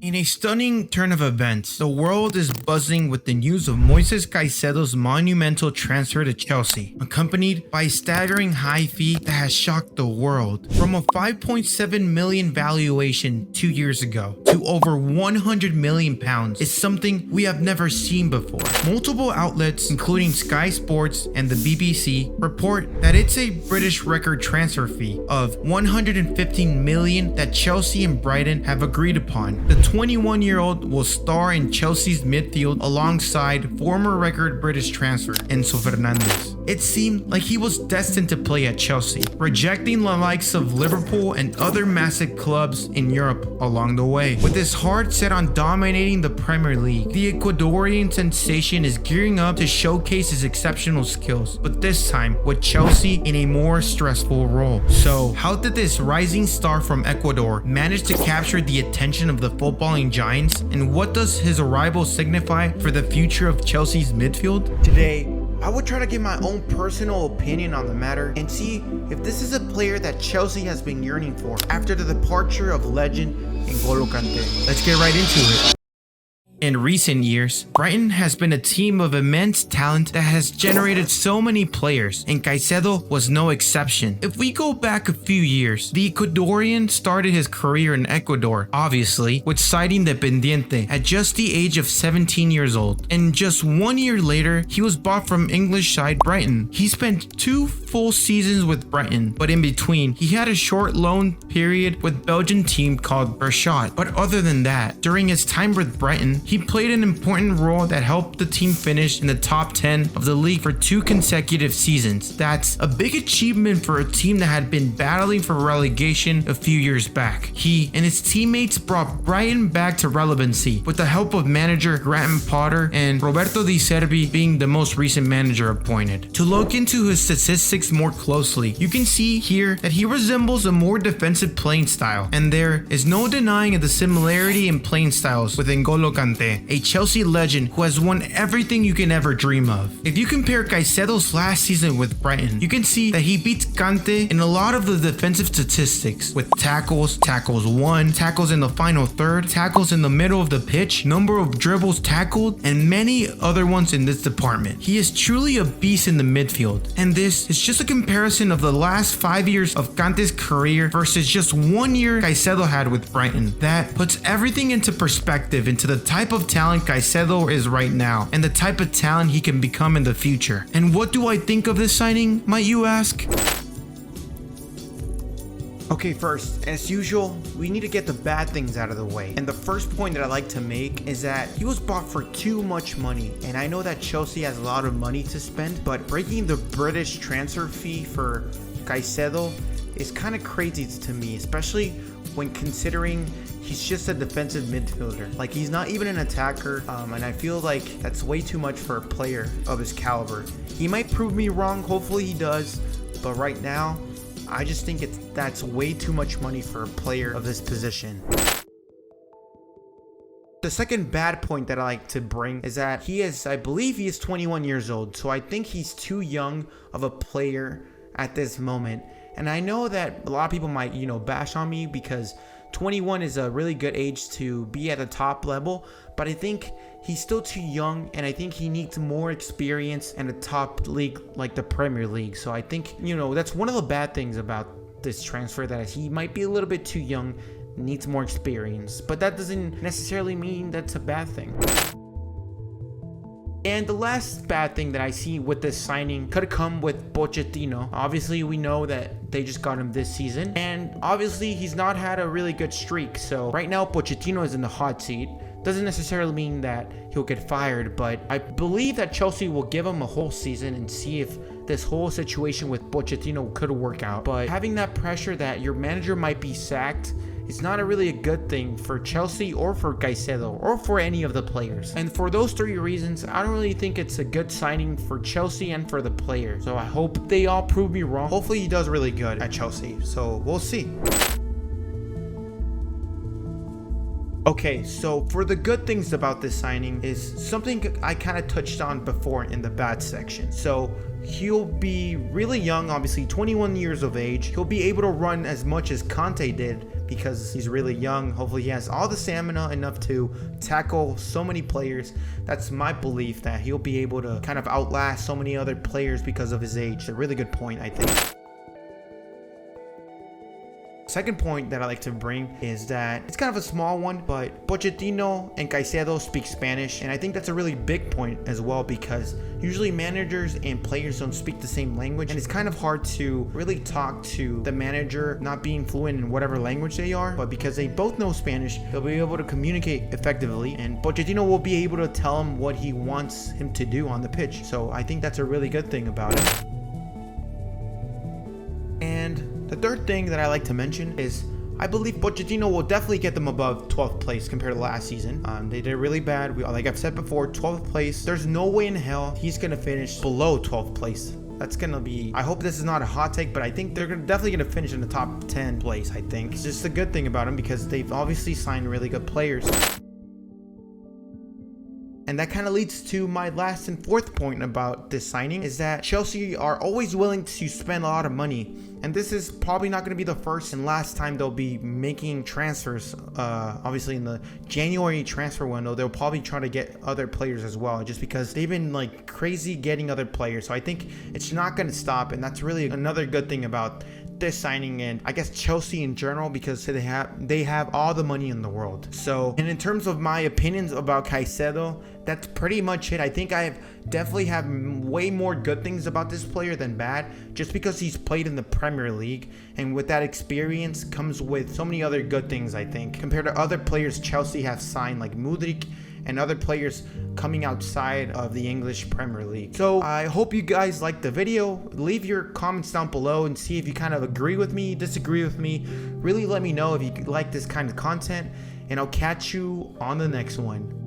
In a stunning turn of events, the world is buzzing with the news of Moises Caicedo's monumental transfer to Chelsea, accompanied by a staggering high fee that has shocked the world. From a 5.7 million valuation 2 years ago to over 100 million pounds is something we have never seen before. Multiple outlets, including Sky Sports and the BBC, report that it's a British record transfer fee of 115 million that Chelsea and Brighton have agreed upon. The 21-year-old will star in Chelsea's midfield alongside former record British transfer Enzo Fernandez. It seemed like he was destined to play at Chelsea, rejecting the likes of Liverpool and other massive clubs in Europe along the way. With his heart set on dominating the Premier League, the Ecuadorian sensation is gearing up to showcase his exceptional skills, but this time with Chelsea in a more stressful role. So, how did this rising star from Ecuador manage to capture the attention of the footballing giants, and what does his arrival signify for the future of Chelsea's midfield? Today, I would try to give my own personal opinion on the matter and see if this is a player that Chelsea has been yearning for after the departure of legend N'Golo Kanté. Let's get right into it. In recent years, Brighton has been a team of immense talent that has generated so many players, and Caicedo was no exception. If we go back a few years, the Ecuadorian started his career in Ecuador, obviously, with siding Independiente at just the age of 17 years old. And just 1 year later, he was bought from English side Brighton. He spent 2 full seasons with Brighton, but in between, he had a short loan period with Belgian team called rationale. But other than that, during his time with Brighton, he played an important role that helped the team finish in the top 10 of the league for 2 consecutive seasons. That's a big achievement for a team that had been battling for relegation a few years back. He and his teammates brought Brighton back to relevancy with the help of manager Graham Potter and Roberto Di Serbi being the most recent manager appointed. To look into his statistics more closely, you can see here that he resembles a more defensive playing style, and there is no denying the similarity in playing styles with N'Golo Kanté, a Chelsea legend who has won everything you can ever dream of. If you compare Caicedo's last season with Brighton, you can see that he beats Kante in a lot of the defensive statistics with tackles, tackles won, tackles in the final third, tackles in the middle of the pitch, number of dribbles tackled, and many other ones in this department. He is truly a beast in the midfield, and this is just a comparison of the last 5 years of Kante's career versus just 1 year Caicedo had with Brighton. That puts everything into perspective into the type of talent Caicedo is right now and the type of talent he can become in the future. And what do I think of this signing, might you ask? Okay, first, as usual, we need to get the bad things out of the way. And the first point that I like to make is that he was bought for too much money. And I know that Chelsea has a lot of money to spend, but breaking the British transfer fee for Caicedo is kind of crazy to me, especially when considering he's just a defensive midfielder. Like, he's not even an attacker, and I feel like that's way too much for a player of his caliber. He might prove me wrong, hopefully he does, but right now, I just think that's way too much money for a player of this position. The second bad point that I like to bring is that I believe he is 21 years old, so I think he's too young of a player at this moment. And I know that a lot of people might, bash on me because 21 is a really good age to be at the top level, but I think he's still too young, and I think he needs more experience in a top league like the Premier League. So I think, that's one of the bad things about this transfer, that he might be a little bit too young, needs more experience, but that doesn't necessarily mean that's a bad thing. And the last bad thing that I see with this signing could come with Pochettino. Obviously, we know that they just got him this season, and obviously he's not had a really good streak. So right now, Pochettino is in the hot seat. Doesn't necessarily mean that he'll get fired, but I believe that Chelsea will give him a whole season and see if this whole situation with Pochettino could work out. But having that pressure that your manager might be sacked, it's not really a good thing for Chelsea or for Caicedo or for any of the players. And for those 3 reasons, I don't really think it's a good signing for Chelsea and for the player. So I hope they all prove me wrong. Hopefully he does really good at Chelsea. So we'll see. Okay, so for the good things about this signing is something I kind of touched on before in the bad section. So he'll be really young, obviously 21 years of age. He'll be able to run as much as Kante did because he's really young. Hopefully he has all the stamina enough to tackle so many players. That's my belief, that he'll be able to kind of outlast so many other players because of his age. A really good point, I think. Second point that I like to bring is that it's kind of a small one, but Pochettino and Caicedo speak Spanish, and I think that's a really big point as well, because usually managers and players don't speak the same language, and it's kind of hard to really talk to the manager not being fluent in whatever language they are. But because they both know Spanish, they'll be able to communicate effectively, and Pochettino will be able to tell him what he wants him to do on the pitch. So I think that's a really good thing about it. And the third thing that I like to mention is I believe Pochettino will definitely get them above 12th place compared to last season. They did really bad. Like I've said before, 12th place. There's no way in hell he's going to finish below 12th place. That's going to be, I hope this is not a hot take, but I think they're definitely going to finish in the top 10 place, I think. It's just a good thing about him because they've obviously signed really good players. And that kind of leads to my last and fourth point about this signing, is that Chelsea are always willing to spend a lot of money. And this is probably not going to be the first and last time they'll be making transfers. Obviously in the January transfer window, they'll probably try to get other players as well, just because they've been like crazy getting other players. So I think it's not going to stop. And that's really another good thing about this signing, and I guess Chelsea in general, because they have all the money in the world. So, and in terms of my opinions about Caicedo, that's pretty much it. I think I definitely have way more good things about this player than bad, just because he's played in the Premier League, and with that experience comes with so many other good things, I think, compared to other players Chelsea have signed, like Mudryk and other players coming outside of the English Premier League. So I hope you guys liked the video. Leave your comments down below and see if you kind of agree with me, disagree with me. Really let me know if you like this kind of content, and I'll catch you on the next one.